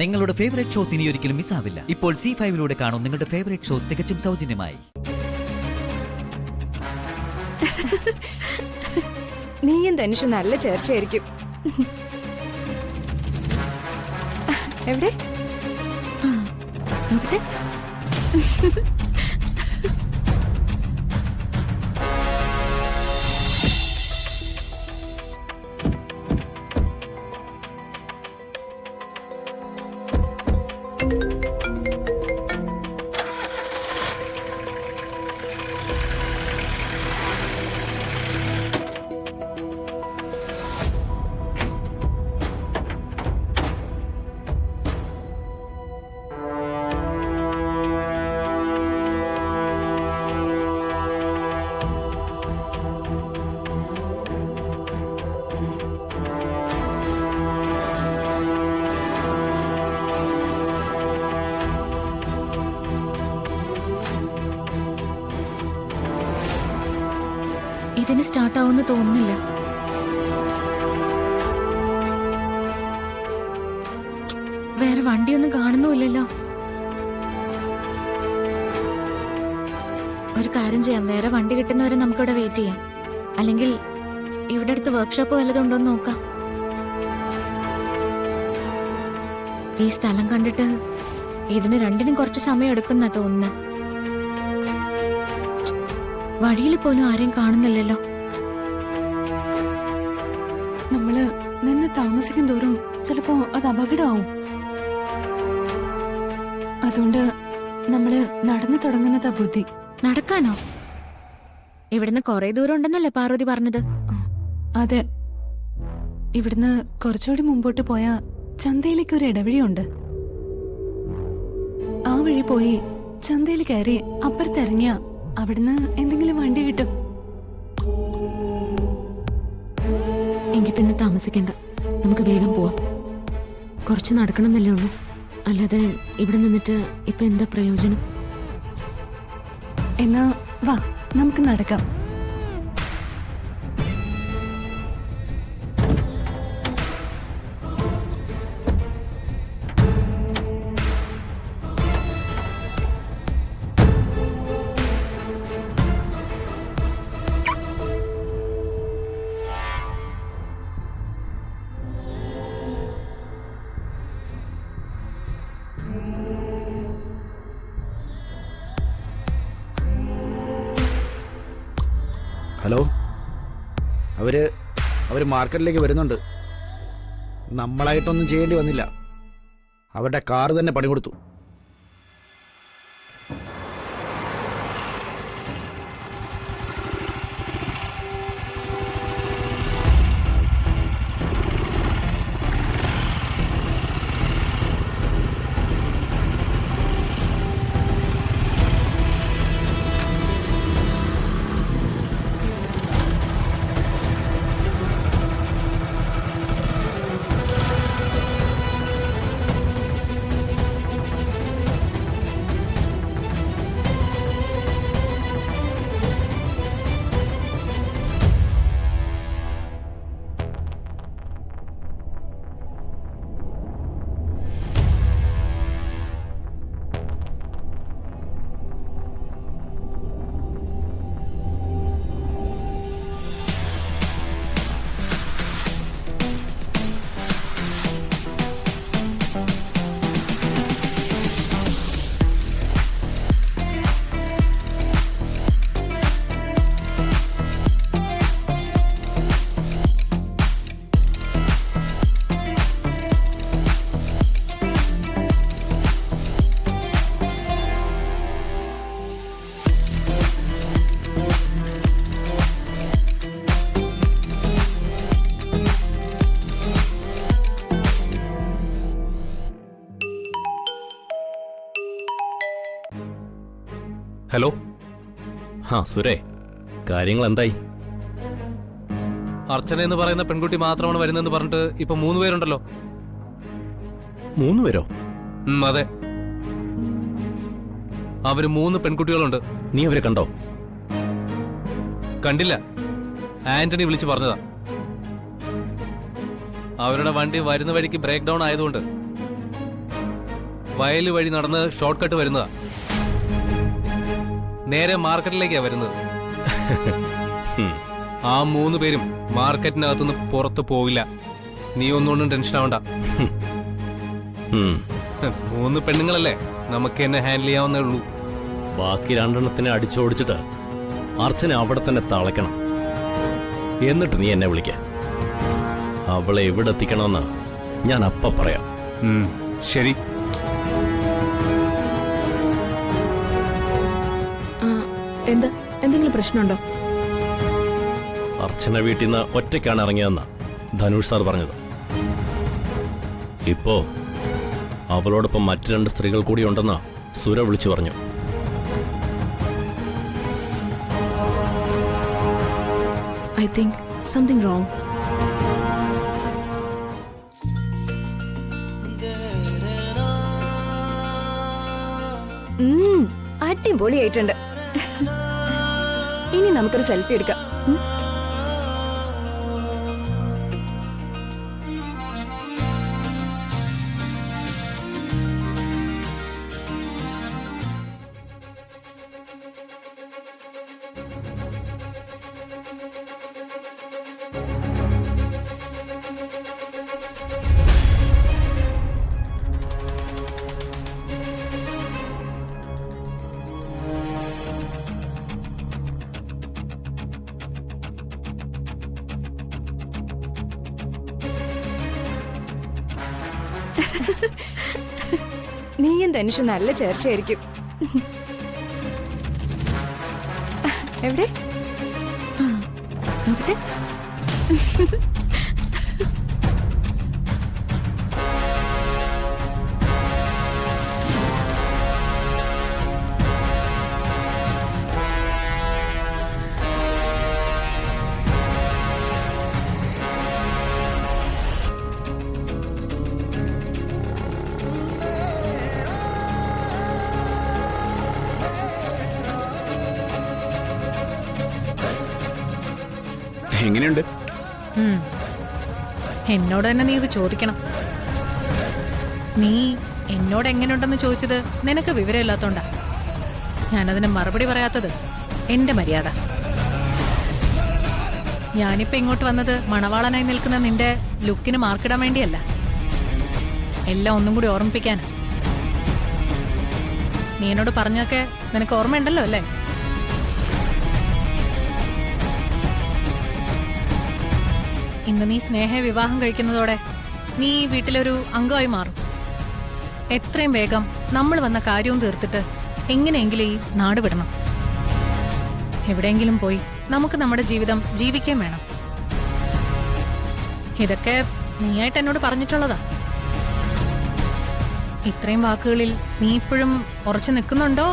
നിങ്ങളുടെ favourite shows ഇനി ഒരിക്കലും മിസ്സാവില്ല. ഇപ്പോൾ C5 കാണും നിങ്ങളുടെ ഫേവറേറ്റ് ഷോസ് തികച്ചും സൗജന്യമായി. നീയും ധനുഷ് നല്ല ചേർച്ചയായിരിക്കും. എവിടെ നോക്കട്ടെ. ഇതിന് സ്റ്റാർട്ടാവുമെന്ന് തോന്നുന്നില്ല. വേറെ വണ്ടിയൊന്നും കാണുന്നുമില്ലല്ലോ. ഒരു കാര്യം ചെയ്യാം, വേറെ വണ്ടി കിട്ടുന്നവരെ നമുക്കിവിടെ വെയിറ്റ് ചെയ്യാം. അല്ലെങ്കിൽ ഇവിടെ അടുത്ത് വർക്ക്ഷോപ്പ് വല്ലതും ഉണ്ടോന്ന് നോക്കാം. ഈ സ്ഥലം കണ്ടിട്ട് ഇതിന് രണ്ടിനും കുറച്ച് സമയം എടുക്കുന്ന തോന്നുന്നു. വഴിയിൽ പോലും ആരെയും കാണുന്നില്ലല്ലോ. നമ്മള് നിന്ന് താമസിക്കും തോറും ചിലപ്പോ അത് അപകടമാവും. അതുകൊണ്ട് നമ്മള് നടന്നു തുടങ്ങുന്നതാ ബുദ്ധി. നടക്കാനോ? ഇവിടുന്ന് കുറെ ദൂരം ഉണ്ടെന്നല്ലേ പാർവതി പറഞ്ഞത്? അതെ, ഇവിടുന്ന് കുറച്ചുകൂടി മുമ്പോട്ട് പോയ ചന്തയിലേക്ക് ഒരു ഇടവഴിയുണ്ട്. ആ വഴി പോയി ചന്തയിൽ കയറി അപ്പുറത്തിറങ്ങിയ അവിടുന്ന് എന്തെങ്കിലും വണ്ടി കിട്ടും. എങ്കിൽ പിന്നെ താമസിക്കണ്ട, നമുക്ക് വേഗം പോവാം. കുറച്ച് നടക്കണമെന്നല്ലേ ഉള്ളൂ, അല്ലാതെ ഇവിടെ നിന്നിട്ട് ഇപ്പൊ എന്താ പ്രയോജനം? എന്നാ വാ, നമുക്ക് നടക്കാം. ഹലോ, അവര് മാർക്കറ്റിലേക്ക് വരുന്നുണ്ട്. നമ്മളായിട്ടൊന്നും ചെയ്യേണ്ടി വന്നില്ല, അവരുടെ കാറ് തന്നെ പണി കൊടുത്തു. ഹലോ. സുരേ, കാര്യങ്ങൾ എന്തായി? അർച്ചന എന്ന് പറയുന്ന പെൺകുട്ടി മാത്രമാണ് വരുന്നതെന്ന് പറഞ്ഞിട്ട് ഇപ്പൊ 3 പേരുണ്ടല്ലോ. 3 പേരോ? അതെ, അവര് 3 പെൺകുട്ടികളുണ്ട്. നീ അവരെ കണ്ടോ? കണ്ടില്ല, ആന്റണി വിളിച്ചു പറഞ്ഞതാ. അവരുടെ വണ്ടി വരുന്ന വഴിക്ക് ബ്രേക്ക് ഡൗൺ ആയതുകൊണ്ട് വയല് വഴി നടന്ന് ഷോർട്ട് കട്ട് വരുന്നതാ. നേരെ മാർക്കറ്റിലേക്കാ വരുന്നത്. ആ 3 പേരും മാർക്കറ്റിനകത്തുനിന്ന് പുറത്ത് പോകില്ല. നീ ഒന്നുകൊണ്ടും ടെൻഷൻ ആവണ്ട. 3 പെണ്ണുങ്ങളല്ലേ, നമുക്ക് എന്നെ ഹാൻഡിൽ ചെയ്യാവുന്നേ ഉള്ളൂ. ബാക്കി 2 അടിച്ചോടിച്ചിട്ട് അർച്ചന അവിടെ തന്നെ തളയ്ക്കണം. എന്നിട്ട് നീ എന്നെ വിളിക്ക. അവളെ എവിടെ എത്തിക്കണമെന്ന് ഞാൻ അപ്പ പറയാം. ശരി. എന്താ, എന്തെങ്കിലും പ്രശ്നമുണ്ടോ? അർച്ചന വീട്ടിൽ നിന്ന് ഒറ്റയ്ക്കാണ് ഇറങ്ങിയതെന്നാ ധനുഷ് സാർ പറഞ്ഞത്. ഇപ്പോ അവളോടൊപ്പം മറ്റു 2 സ്ത്രീകൾ കൂടി ഉണ്ടെന്നാ സുര വിളിച്ചു പറഞ്ഞു. I think something wrong. അടിപൊളിയായിട്ടുണ്ട്. ഇനി നമുക്കൊരു സെൽഫി എടുക്കാം. നീയും ധനുഷും നല്ല ചേർച്ചയായിരിക്കും. എവിടെ നോക്കട്ടെ. എങ്ങനെയുണ്ട്? എന്നോട് തന്നെ നീ ഇത് ചോദിക്കണം. നീ എന്നോട് എങ്ങനെയുണ്ടെന്ന് ചോദിച്ചത് നിനക്ക് വിവരമില്ലാത്തോണ്ടാ. ഞാനതിന് മറുപടി പറയാത്തത് എന്റെ മര്യാദ. ഞാനിപ്പോ ഇങ്ങോട്ട് വന്നത് മണവാളനായി നിൽക്കുന്ന നിന്റെ ലുക്കിന് മാർക്കിടാൻ വേണ്ടിയല്ല, എല്ലാം ഒന്നും കൂടി ഓർമ്മിപ്പിക്കാനാ. നീ എന്നോട് പറഞ്ഞൊക്കെ നിനക്ക് ഓർമ്മയുണ്ടല്ലോ അല്ലേ? ഇന്ന് നീ സ്നേഹ വിവാഹം കഴിക്കുന്നതോടെ നീ ഈ വീട്ടിലൊരു അംഗമായി മാറും. എത്രയും വേഗം നമ്മൾ വന്ന കാര്യവും തീർത്തിട്ട് എങ്ങനെയെങ്കിലും ഈ നാട് വിടണം. എവിടെയെങ്കിലും പോയി നമുക്ക് നമ്മുടെ ജീവിതം ജീവിക്കുകയും വേണം. ഇതൊക്കെ നീയായിട്ട് എന്നോട് പറഞ്ഞിട്ടുള്ളതാ. ഇത്രയും വാക്കുകളിൽ നീ ഇപ്പോഴും ഉറച്ചു നിൽക്കുന്നുണ്ടോ,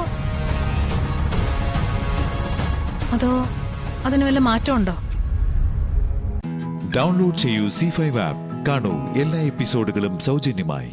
അതോ അതിന് വല്ല മാറ്റമുണ്ടോ? ഡൗൺലോഡ് ചെയ്യൂ C5 ആപ്പ്. കാണൂ എല്ലാ എപ്പിസോഡുകളും സൗജന്യമായി.